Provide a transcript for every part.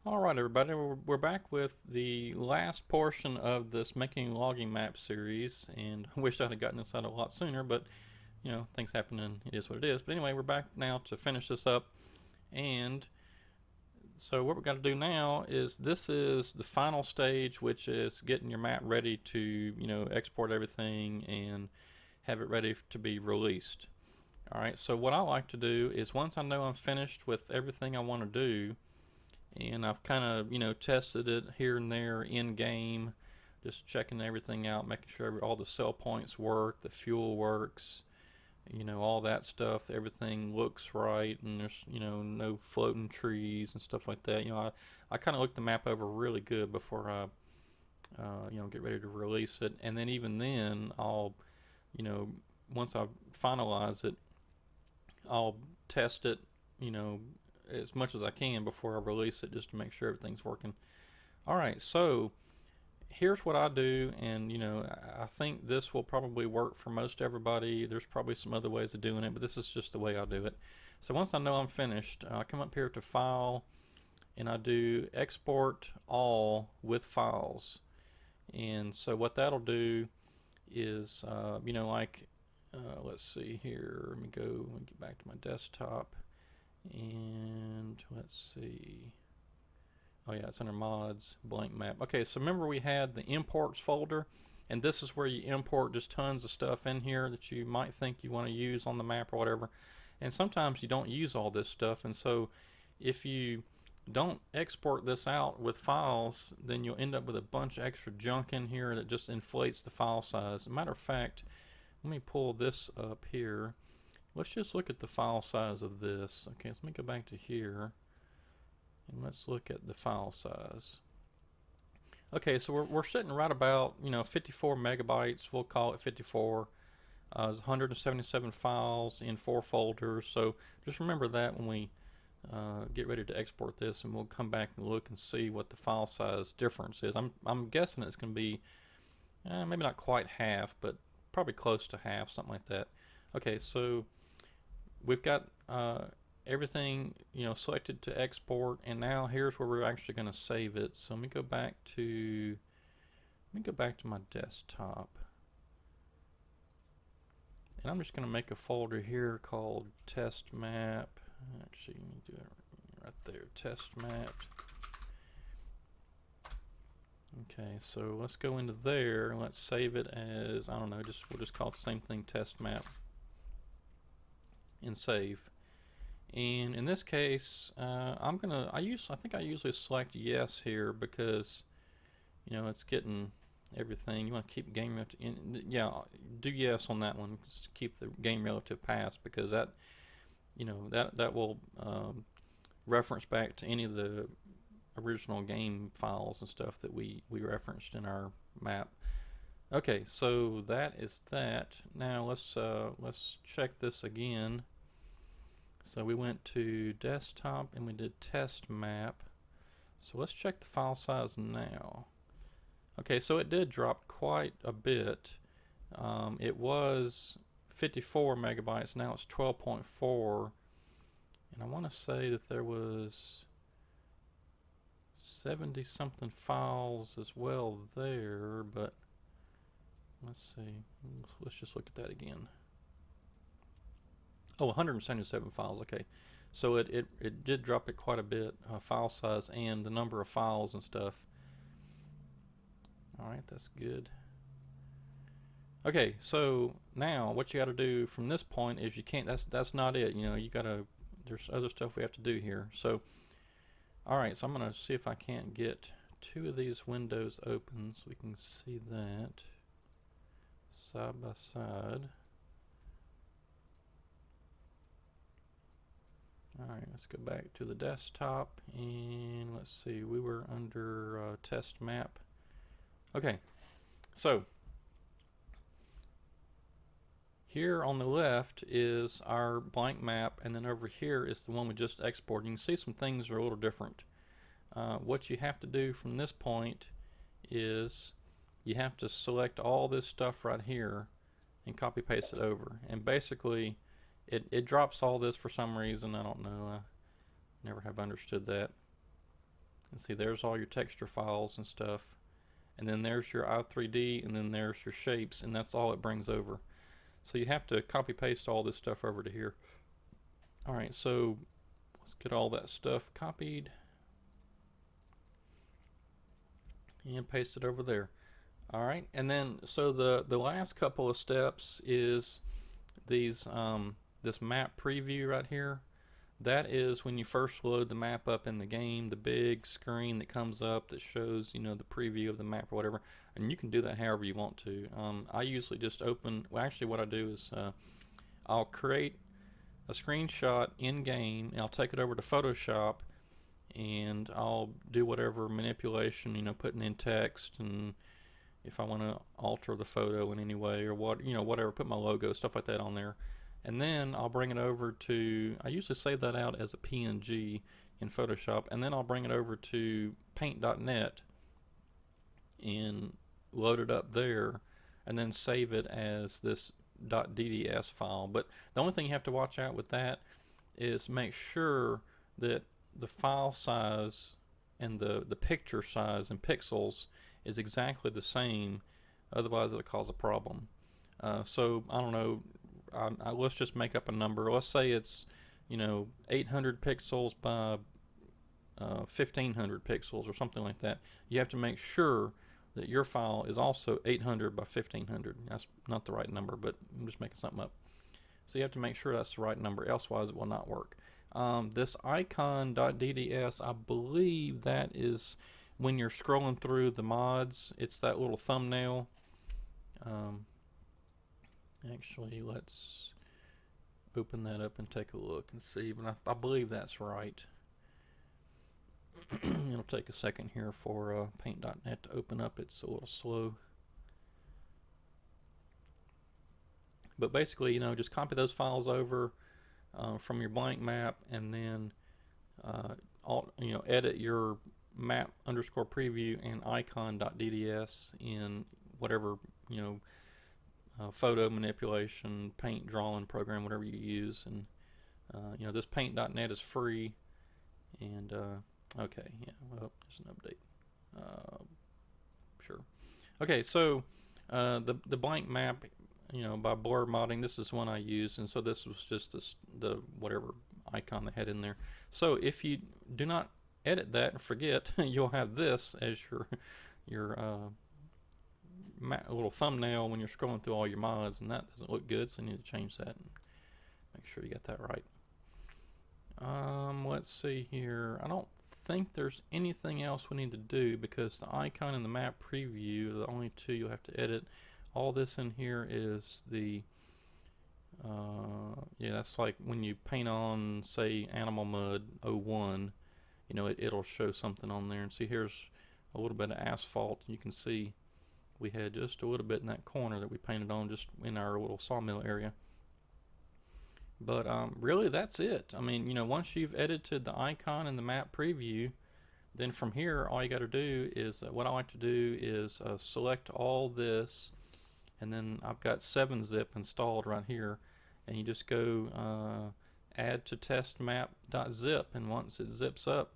All right, everybody, we're back with the last portion of this making logging map series, and I wish I'd have gotten this out a lot sooner, but things happen and it is what it is. But anyway, we're back now to finish this up, and so what we're going to do now is this is the final stage, which is getting your map ready to export everything and have it ready to be released. All right, so what I like to do is once I know I'm finished with everything I want to do, and I've kind of tested it here and there in game, just checking everything out, making sure all the sell points work, the fuel works, all that stuff. Everything looks right, and there's no floating trees and stuff like that. I kind of look the map over really good before I get ready to release it, and then even then I'll you know once I finalize it, I'll test it, you know, as much as I can before I release it, just to make sure everything's working. All right, so here's what I do, and I think this will probably work for most everybody. There's probably some other ways of doing it, but this is just the way I do it. So once I know I'm finished, I come up here to File, and I do Export All with Files. And so what that'll do is, let's see here. Let me get back to my desktop, and let's see. Oh yeah, it's under mods, blank map. Okay, so remember we had the imports folder, and this is where you import just tons of stuff in here that you might think you want to use on the map or whatever. And sometimes you don't use all this stuff, and so if you don't export this out with files, then you'll end up with a bunch of extra junk in here that just inflates the file size. As a matter of fact, let me pull this up here. Let's just look at the file size of this. Okay, let me go back to here, and let's look at the file size. Okay, so we're sitting right about 54 megabytes. We'll call it 54. There's 177 files in 4 folders. So just remember that when we get ready to export this, and we'll come back and look and see what the file size difference is. I'm guessing it's going to be maybe not quite half, but probably close to half, something like that. Okay, so we've got everything selected to export, and now here's where we're actually going to save it. So let me go back to my desktop, and I'm just going to make a folder here called test map. Actually, let me do it right there, test map. Okay, so let's go into there and let's save it as, I don't know, we'll just call it the same thing, test map, and save. And in this case, I think I usually select yes here because it's getting everything. You want to keep game relative, yeah, do yes on that one. Just keep the game relative pass, because that that will reference back to any of the original game files and stuff that we referenced in our map. Okay, so that is that. Now let's check this again. So we went to desktop and we did test map. So let's check the file size now. Okay, so it did drop quite a bit. It was 54 megabytes, now it's 12.4. And I want to say that there was 70 something files as well there, but let's see. Let's just look at that again. Oh, 177 files. Okay, so it did drop it quite a bit, file size and the number of files and stuff. All right, that's good. Okay, so now what you got to do from this point is you can't. That's not it. You gotta. There's other stuff we have to do here. So, all right. So I'm gonna see if I can't get 2 of these windows open so we can see that side by side. Alright, let's go back to the desktop, and let's see, we were under test map. Okay, so here on the left is our blank map, and then over here is the one we just exported. You can see some things are a little different. What you have to do from this point is you have to select all this stuff right here and copy paste it over, and basically it drops all this for some reason. I don't know. I never have understood that. And see, there's all your texture files and stuff. And then there's your i3D, and then there's your shapes, and that's all it brings over. So you have to copy paste all this stuff over to here. Alright, so let's get all that stuff copied and paste it over there. Alright, and then so the last couple of steps is these this map preview right here. That is when you first load the map up in the game, the big screen that comes up that shows, you know, the preview of the map or whatever. And you can do that however you want to. I usually just open, well, actually what I do is I'll create a screenshot in game and I'll take it over to Photoshop and I'll do whatever manipulation, you know, putting in text, and if I want to alter the photo in any way or what, you know, whatever, put my logo, stuff like that on there. And then I'll bring it over to, I usually save that out as a PNG in Photoshop, and then I'll bring it over to paint.net and load it up there, and then save it as this .dds file. But the only thing you have to watch out with that is make sure that the file size and the picture size in pixels is exactly the same, otherwise it'll cause a problem. So I don't know, let's just make up a number. Let's say it's, you know, 800 pixels by 1500 pixels or something like that. You have to make sure that your file is also 800 by 1500. That's not the right number, but I'm just making something up. So you have to make sure that's the right number, elsewise it will not work. This icon.dds, I believe that is when you're scrolling through the mods, it's that little thumbnail. Actually, let's open that up and take a look and see, but I believe that's right. It'll take a second here for paint.net to open up. It's a little slow. But basically, you know, just copy those files over from your blank map, and then you know, edit your map underscore preview and icon.dds in whatever, you know, photo manipulation, paint drawing program, whatever you use. And you know, this paint.net is free. And okay, yeah, well, just an update. Sure. Okay, so the blank map, you know, by Blur Modding, this is one I use, and so this was just the whatever icon they had in there. So if you do not edit that and forget, you'll have this as your little thumbnail when you're scrolling through all your mods, and that doesn't look good, so you need to change that and make sure you get that right. Let's see here. I don't think there's anything else we need to do, because the icon and the map preview are the only two you'll have to edit. All this in here is the yeah, that's like when you paint on, say, Animal Mud 01, you know, it'll show something on there. And see, here's a little bit of asphalt. You can see we had just a little bit in that corner that we painted on just in our little sawmill area. But really, that's it. I mean, you know, once you've edited the icon and the map preview, then from here, all you got to do is, what I like to do is select all this, and then I've got 7-zip installed right here, and you just go add to test map.zip, and once it zips up,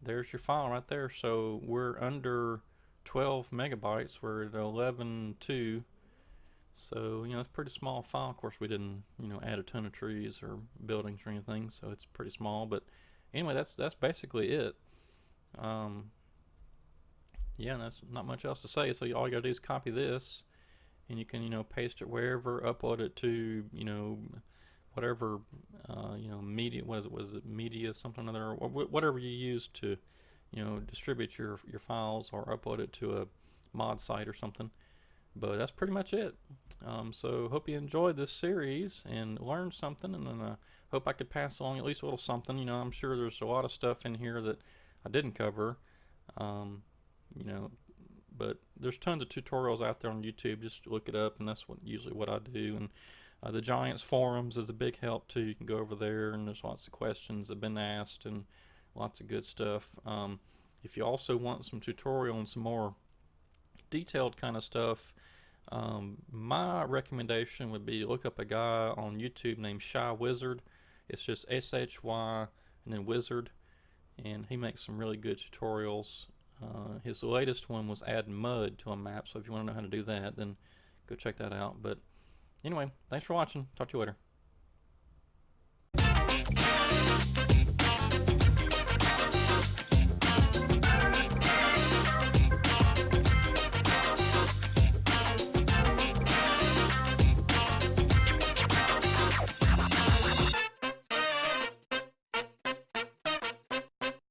there's your file right there. So we're under 12 megabytes. We're at 11.2. So, you know, it's a pretty small file. Of course, we didn't, you know, add a ton of trees or buildings or anything, so it's pretty small. But anyway, that's basically it. Yeah, that's not much else to say. So all you gotta do is copy this, and you can, you know, paste it wherever, upload it to, you know, whatever, you know, media. Was it media something or other, or whatever you use to, you know, distribute your files or upload it to a mod site or something. But that's pretty much it. So hope you enjoyed this series and learned something, and hope I could pass along at least a little something. You know, I'm sure there's a lot of stuff in here that I didn't cover, you know, but there's tons of tutorials out there on YouTube. Just look it up, and that's usually what I do. And the Giants forums is a big help too. You can go over there, and there's lots of questions that have been asked and lots of good stuff. If you also want some tutorial and some more detailed kind of stuff, my recommendation would be to look up a guy on YouTube named Shy Wizard. It's just SHY and then Wizard. and he makes some really good tutorials. His latest one was add mud to a map, so if you want to know how to do that, then go check that out. But anyway, thanks for watching. Talk to you later.